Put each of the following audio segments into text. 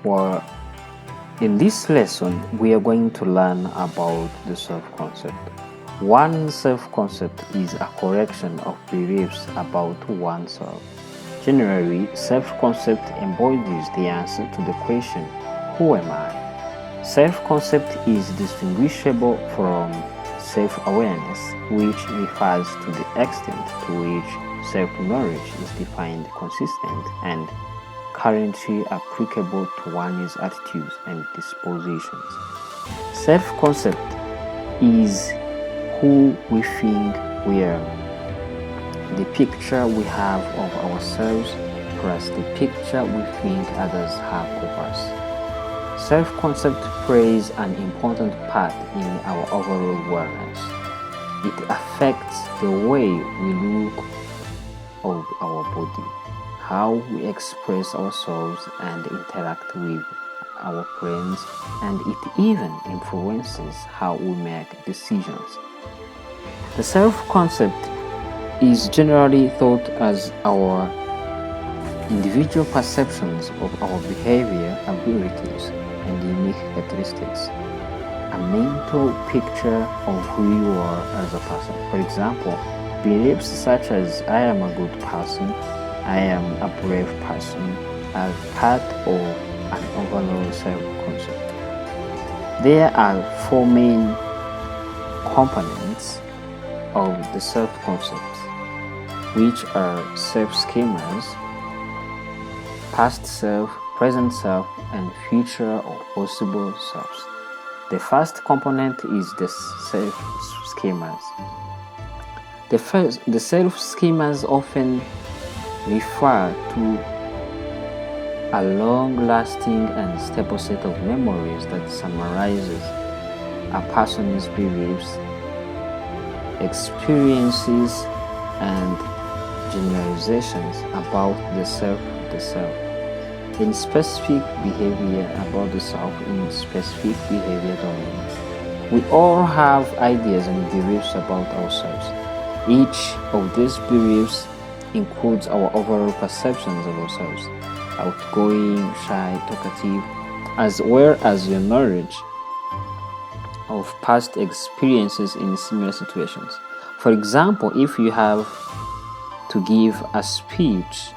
Well, in this lesson, we are going to learn about the self-concept. One self-concept is a collection of beliefs about oneself. Generally, self-concept embodies the answer to the question, who am I? Self-concept is distinguishable from self-awareness, which refers to the extent to which self-knowledge is defined, consistent, and currently applicable to one's attitudes and dispositions. Self-concept is who we think we are, the picture we have of ourselves plus the picture we think others have of us. Self-concept plays an important part in our overall wellness. It affects the way we look of our body, how we express ourselves and interact with our friends, and it even influences how we make decisions. The self-concept is generally thought as our individual perceptions of our behavior, abilities, and unique characteristics, a mental picture of who you are as a person. For example, beliefs such as I am a good person, I am a brave person are part of an overall self-concept. There are four main components of the self-concept, which are self-schemas, past self, present self, and future or possible selves. The first component is the self-schemas. The self-schemas often refer to a long-lasting and stable set of memories that summarizes a person's beliefs, experiences, and generalizations about the self, in specific behavior about the self in specific behavior domains. We all have ideas and beliefs about ourselves. Each of these beliefs includes our overall perceptions of ourselves, outgoing, shy, talkative, as well as your knowledge of past experiences in similar situations. For example, if you have to give a speech,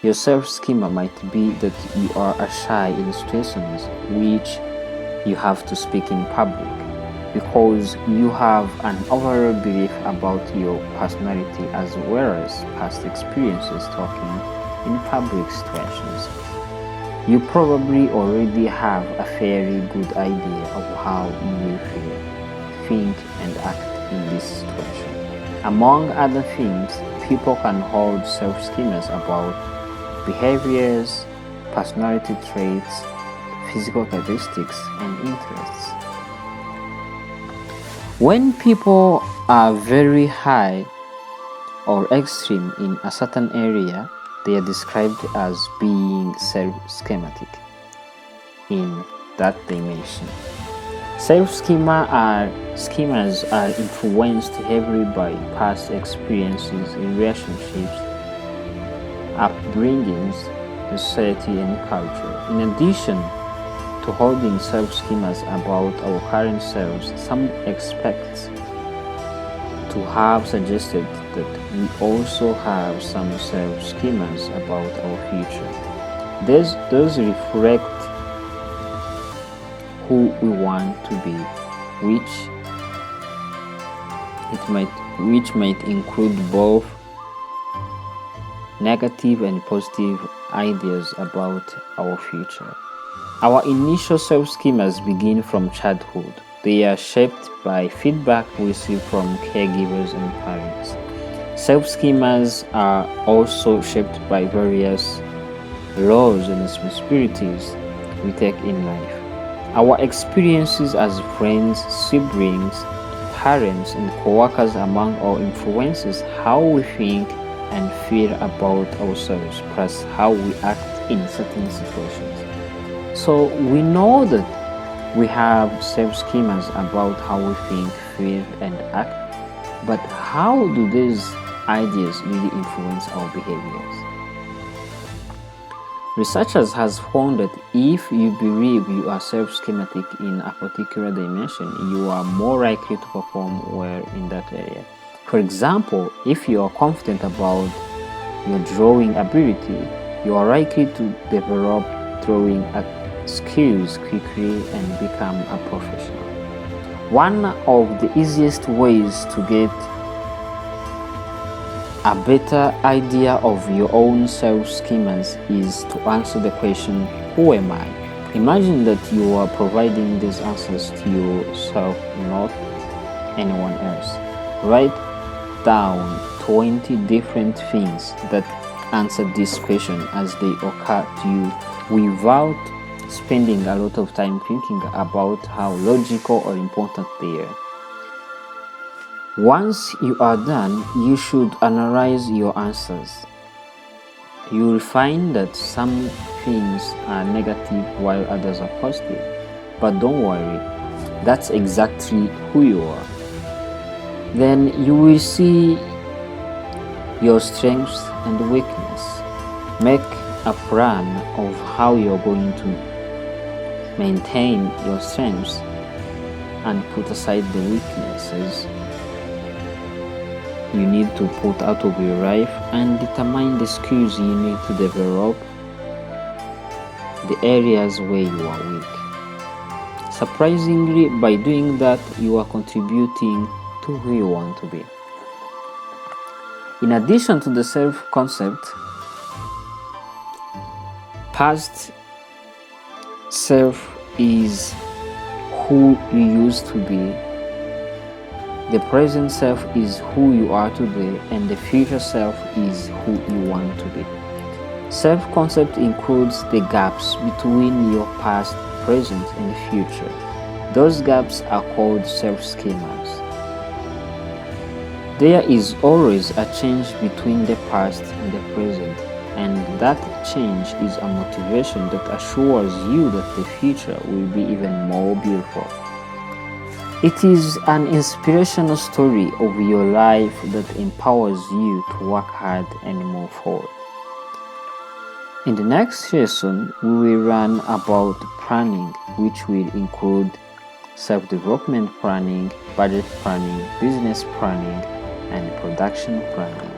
your self-schema might be that you are shy in situations which you have to speak in public, because you have an overall belief about your personality as well as past experiences talking in public situations. You probably already have a fairly good idea of how you will feel, think, and act in this situation. Among other things, people can hold self-schemas about behaviors, personality traits, physical characteristics, and interests. When people are very high or extreme in a certain area, they are described as being self-schematic in that dimension. Self-schemas are influenced heavily by past experiences in relationships, upbringings, society, and culture. In addition to holding self-schemas about our current selves, some experts to have suggested that we also have some self-schemas about our future. Those reflect who we want to be, which might include both negative and positive ideas about our future. Our initial self-schemas begin from childhood. They are shaped by feedback we receive from caregivers and parents. Self-schemas are also shaped by various roles and responsibilities we take in life. Our experiences as friends, siblings, parents, and co-workers, among all, influences how we think and feel about ourselves, plus how we act in certain situations. So we know that we have self-schemas about how we think, feel, and act, but how do these ideas really influence our behaviors? Researchers has found that if you believe you are self-schematic in a particular dimension, you are more likely to perform well in that area. For example, if you are confident about your drawing ability, you are likely to develop drawing skills quickly and become a professional. One of the easiest ways to get a better idea of your own self-schemas is to answer the question, who am I? Imagine that you are providing these answers to yourself, not anyone else. Write down 20 different things that answer this question as they occur to you without spending a lot of time thinking about how logical or important they are. Once you are done, you should analyze your answers. You will find that some things are negative while others are positive. But don't worry, that's exactly who you are. Then you will see your strengths and weakness. Make a plan of how you're going to maintain your strengths and put aside the weaknesses you need to put out of your life, and determine the skills you need to develop the areas where you are weak. Surprisingly, by doing that, you are contributing to who you want to be. In addition to the self-concept, past self is who you used to be. The present self is who you are today, and the future self is who you want to be. Self-concept includes the gaps between your past, present, and future. Those gaps are called self-schemas. There is always a change between the past and the present, and that change is a motivation that assures you that the future will be even more beautiful. It is an inspirational story of your life that empowers you to work hard and move forward. In the next lesson, we will learn about planning, which will include self-development planning, budget planning, business planning, and production planning.